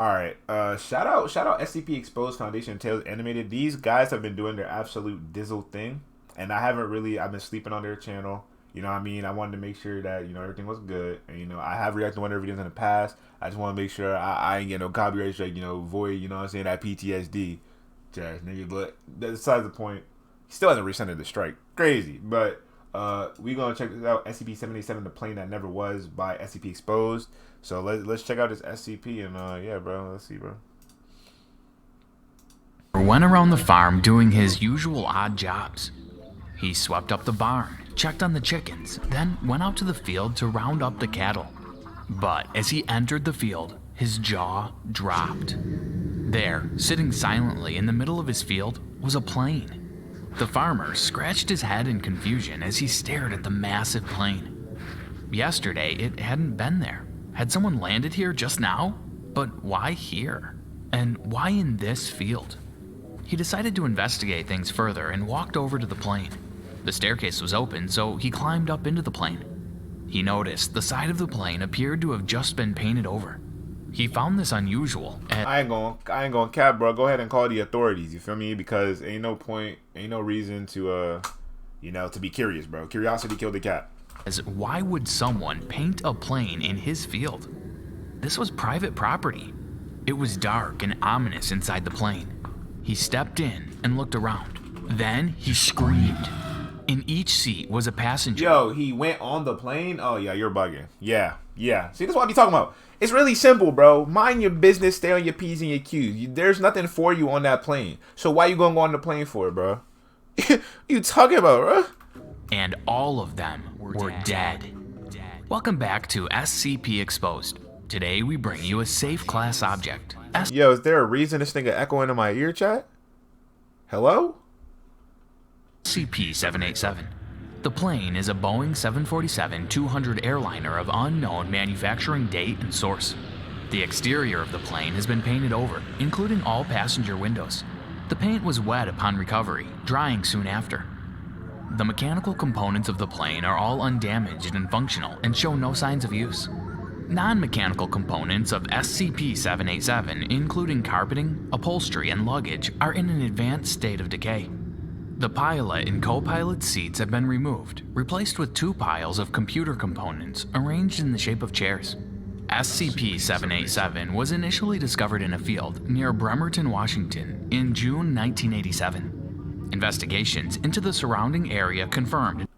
All right. Shout out SCP Exposed Foundation Tales Animated. These guys have been doing their absolute dizzle thing, and I've been sleeping on their channel. You know what I mean? I wanted to make sure that, everything was good. And, I have reacted to one of their videos in the past. I just want to make sure I ain't get no copyright strike, void, you know what I'm saying, that PTSD. Jazz, nigga. But besides the point, he still hasn't rescinded the strike. Crazy. But we gonna check this out. SCP-787, The Plane That Never Was by SCP Exposed. So let's check out this SCP and yeah, bro. Let's see, bro. Went around the farm doing his usual odd jobs. He swept up the barn, checked on the chickens, then went out to the field to round up the cattle. But as he entered the field, his jaw dropped. There, sitting silently in the middle of his field, was a plane. The farmer scratched his head in confusion as he stared at the massive plane. Yesterday, it hadn't been there. Had someone landed here just now? But why here? And why in this field? He decided to investigate things further and walked over to the plane. The staircase was open, so he climbed up into the plane. He noticed the side of the plane appeared to have just been painted over. He found this unusual. I ain't gonna cap, bro. Go ahead and call the authorities. You feel me? Because ain't no reason to to be curious, bro. Curiosity killed the cat. As why would someone paint a plane in his field? This was private property. It was dark and ominous inside the plane. He stepped in and looked around. Then he screamed. In each seat was a passenger. Yo, he went on the plane? Oh yeah, you're bugging. Yeah. See, this is what I be talking about. It's really simple, bro. Mind your business, stay on your P's and your Q's. There's nothing for you on that plane. So why you gonna go on the plane for it, bro? You talking about, bro? And all of them were dead. Welcome back to SCP Exposed. Today we bring you a safe class object. Yo, is there a reason this thing echoing in my ear, chat? Hello? SCP-787. The plane is a Boeing 747-200 airliner of unknown manufacturing date and source. The exterior of the plane has been painted over, including all passenger windows. The paint was wet upon recovery, drying soon after. The mechanical components of the plane are all undamaged and functional and show no signs of use. Non-mechanical components of SCP-787, including carpeting, upholstery, and luggage, are in an advanced state of decay. The pilot and co-pilot seats have been removed, replaced with two piles of computer components arranged in the shape of chairs. SCP-787 was initially discovered in a field near Bremerton, Washington in June 1987. Investigations into the surrounding area confirmed.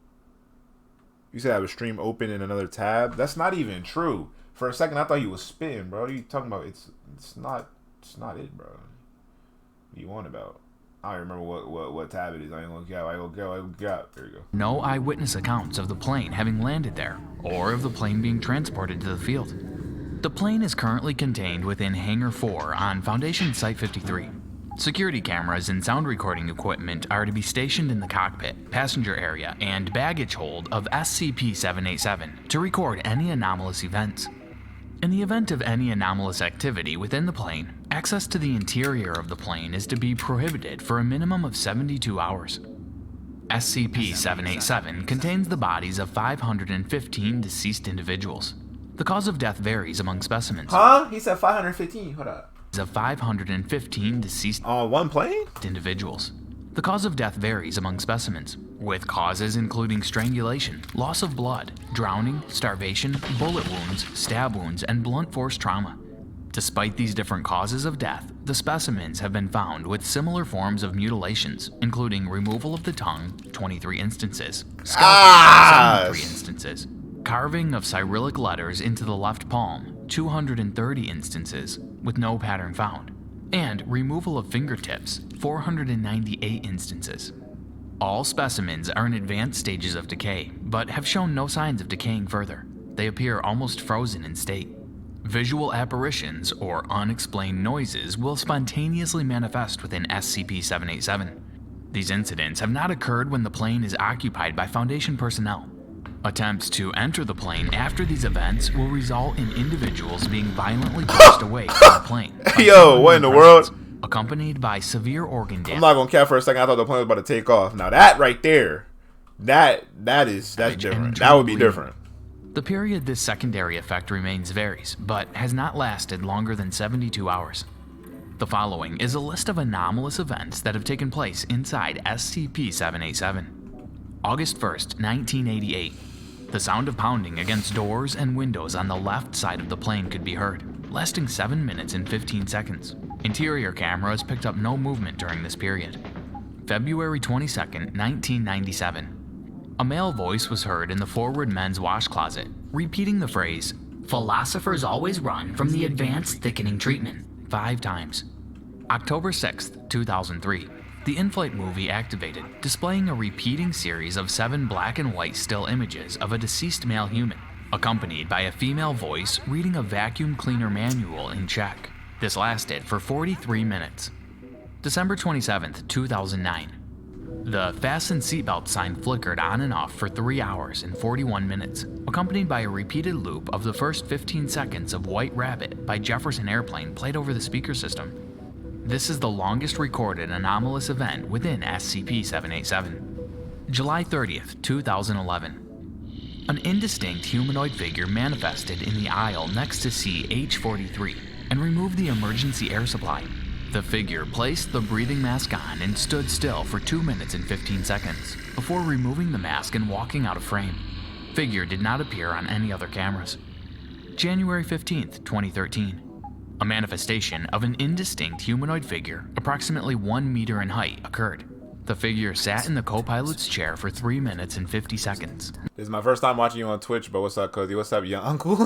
You said I have a stream open in another tab? That's not even true. For a second, I thought you was spitting, bro. What are you talking about? It's not it, bro. What you want about? I don't remember what tab it is. I ain't gonna go. There you go. No eyewitness accounts of the plane having landed there, or of the plane being transported to the field. The plane is currently contained within Hangar 4 on Foundation Site 53. Security cameras and sound recording equipment are to be stationed in the cockpit, passenger area, and baggage hold of SCP-787 to record any anomalous events. In the event of any anomalous activity within the plane, access to the interior of the plane is to be prohibited for a minimum of 72 hours. SCP-787 contains the bodies of 515 deceased individuals. The cause of death varies among specimens. Huh? He said 515. Hold up. Of 515 deceased on one plane individuals. The cause of death varies among specimens, with causes including strangulation, loss of blood, drowning, starvation, bullet wounds, stab wounds, and blunt force trauma. Despite these different causes of death, the specimens have been found with similar forms of mutilations, including removal of the tongue, 23 instances, scalping, 73 instances, carving of Cyrillic letters into the left palm, 230 instances, with no pattern found, and removal of fingertips, 498 instances. All specimens are in advanced stages of decay, but have shown no signs of decaying further. They appear almost frozen in state. Visual apparitions or unexplained noises will spontaneously manifest within SCP-787. These incidents have not occurred when the plane is occupied by Foundation personnel. Attempts to enter the plane after these events will result in individuals being violently pushed away from the plane. Yo, what in the world? Accompanied by severe organ damage. I'm not gonna cap for a second. I thought the plane was about to take off. Now that right there, that's different. That would be different. The period this secondary effect remains varies, but has not lasted longer than 72 hours. The following is a list of anomalous events that have taken place inside SCP-787. August 1st, 1988. The sound of pounding against doors and windows on the left side of the plane could be heard, lasting 7 minutes and 15 seconds. Interior cameras picked up no movement during this period. February 22nd, 1997. A male voice was heard in the forward men's wash closet, repeating the phrase, "Philosophers always run from the advanced thickening treatment," 5 times. October 6th, 2003. The in-flight movie activated, displaying a repeating series of 7 black and white still images of a deceased male human, accompanied by a female voice reading a vacuum cleaner manual in Czech. This lasted for 43 minutes. December 27th, 2009. The fasten seatbelt sign flickered on and off for 3 hours and 41 minutes, accompanied by a repeated loop of the first 15 seconds of White Rabbit by Jefferson Airplane played over the speaker system. This is the longest recorded anomalous event within SCP-787. July 30th, 2011. An indistinct humanoid figure manifested in the aisle next to CH-43 and removed the emergency air supply. The figure placed the breathing mask on and stood still for 2 minutes and 15 seconds before removing the mask and walking out of frame. Figure did not appear on any other cameras. January 15th, 2013. A manifestation of an indistinct humanoid figure, approximately 1 meter in height, occurred. The figure sat in the co-pilot's chair for 3 minutes and 50 seconds. This is my first time watching you on Twitch, but what's up, Cozy? What's up, young uncle?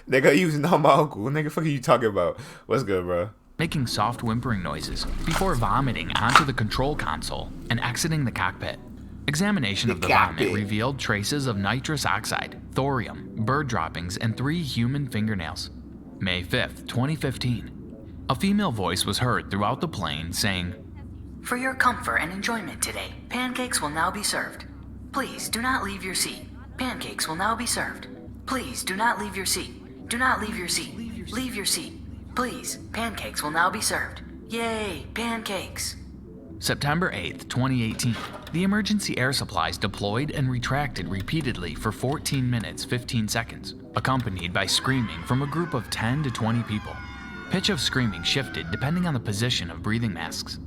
Nigga, you not my uncle. What nigga fuck are you talking about? What's good, bro? Making soft whimpering noises before vomiting onto the control console and exiting the cockpit. Examination of the vomit revealed traces of nitrous oxide, thorium, bird droppings, and 3 human fingernails. May 5th, 2015. A female voice was heard throughout the plane saying, "For your comfort and enjoyment today, pancakes will now be served. Please do not leave your seat. Pancakes will now be served. Please do not leave your seat. Do not leave your seat. Leave your seat. Please, pancakes will now be served. Yay, pancakes." September 8th, 2018. The emergency air supplies deployed and retracted repeatedly for 14 minutes 15 seconds, accompanied by screaming from a group of 10 to 20 people. Pitch of screaming shifted depending on the position of breathing masks.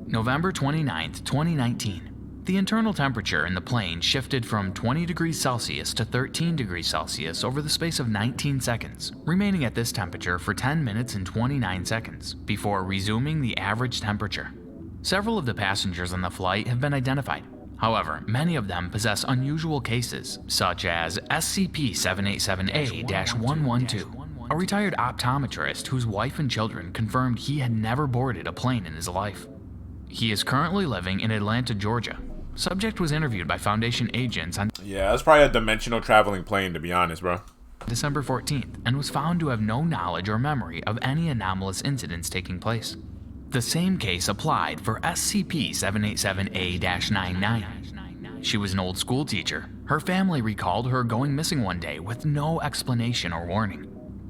November 29th, 2019. The internal temperature in the plane shifted from 20 degrees Celsius to 13 degrees Celsius over the space of 19 seconds, remaining at this temperature for 10 minutes and 29 seconds, before resuming the average temperature. Several of the passengers on the flight have been identified. However, many of them possess unusual cases, such as SCP-787A-112, a retired optometrist whose wife and children confirmed he had never boarded a plane in his life. He is currently living in Atlanta, Georgia. Subject was interviewed by Foundation agents on that's probably a dimensional traveling plane, to be honest, bro. December 14th and was found to have no knowledge or memory of any anomalous incidents taking place. The same case applied for SCP-787A-99. She was an old school teacher. Her family recalled her going missing one day with no explanation or warning.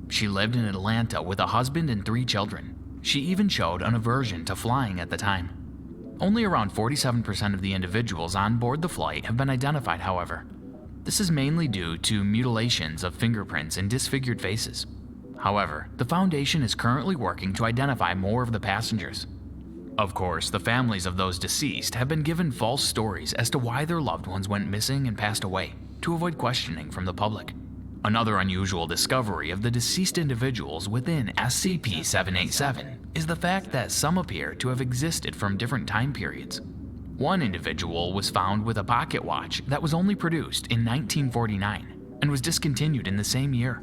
She lived in Atlanta with a husband and 3 children. She even showed an aversion to flying at the time. Only around 47% of the individuals on board the flight have been identified, however. This is mainly due to mutilations of fingerprints and disfigured faces. However, the Foundation is currently working to identify more of the passengers. Of course, the families of those deceased have been given false stories as to why their loved ones went missing and passed away, to avoid questioning from the public. Another unusual discovery of the deceased individuals within SCP-787 is the fact that some appear to have existed from different time periods. One individual was found with a pocket watch that was only produced in 1949 and was discontinued in the same year.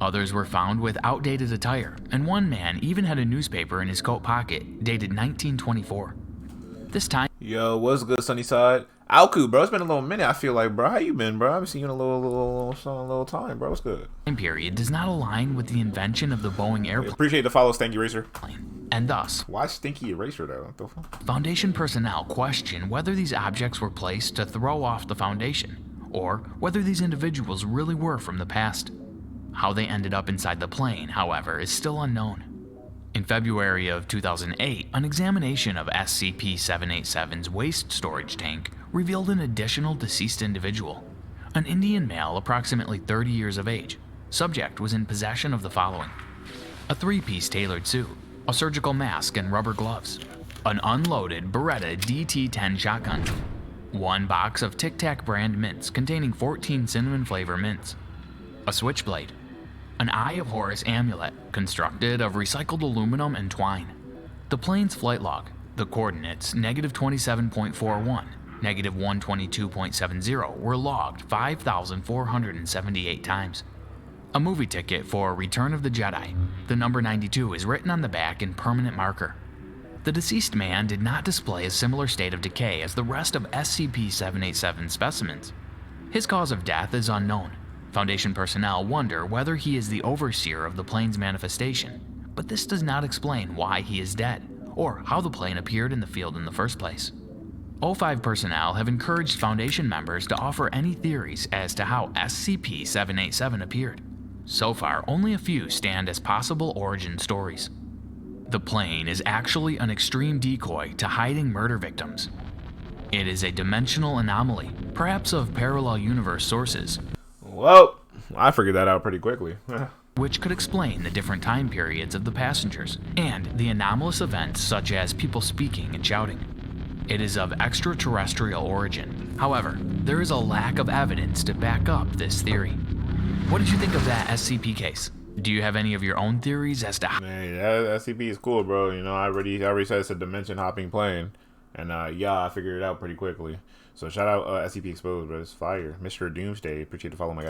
Others were found with outdated attire, and one man even had a newspaper in his coat pocket dated 1924. This time... Yo, what's good, Sunnyside? Alku, bro, it's been a little minute, I feel like, bro. How you been, bro? I haven't seen you in a little time, bro. What's good? ...period does not align with the invention of the Boeing airplane. Appreciate the follow, Stinky Eraser. And thus... Why Stinky Eraser, though? What the fuck? Foundation personnel question whether these objects were placed to throw off the Foundation, or whether these individuals really were from the past. How they ended up inside the plane, however, is still unknown. In February of 2008, an examination of SCP-787's waste storage tank revealed an additional deceased individual. An Indian male approximately 30 years of age. Subject was in possession of the following: a 3-piece tailored suit, a surgical mask and rubber gloves, an unloaded Beretta DT-10 shotgun, 1 box of Tic Tac brand mints containing 14 cinnamon flavor mints, a switchblade, an Eye of Horus amulet constructed of recycled aluminum and twine. The plane's flight log, the coordinates -27.41, -122.70 were logged 5,478 times. A movie ticket for Return of the Jedi. The number 92 is written on the back in permanent marker. The deceased man did not display a similar state of decay as the rest of SCP-787 specimens. His cause of death is unknown. Foundation personnel wonder whether he is the overseer of the plane's manifestation, but this does not explain why he is dead, or how the plane appeared in the field in the first place. O5 personnel have encouraged Foundation members to offer any theories as to how SCP-787 appeared. So far, only a few stand as possible origin stories. The plane is actually an extreme decoy to hiding murder victims. It is a dimensional anomaly, perhaps of parallel universe sources. Well, I figured that out pretty quickly. Which could explain the different time periods of the passengers, and the anomalous events such as people speaking and shouting. It is of extraterrestrial origin. However, there is a lack of evidence to back up this theory. What did you think of that SCP case? Do you have any of your own theories as to how— Man, that SCP is cool, bro. You know, I already said it's a dimension hopping plane. And yeah, I figured it out pretty quickly. So shout out SCP Exposed, bro. It's fire. Mr. Doomsday. Appreciate the follow, my guy.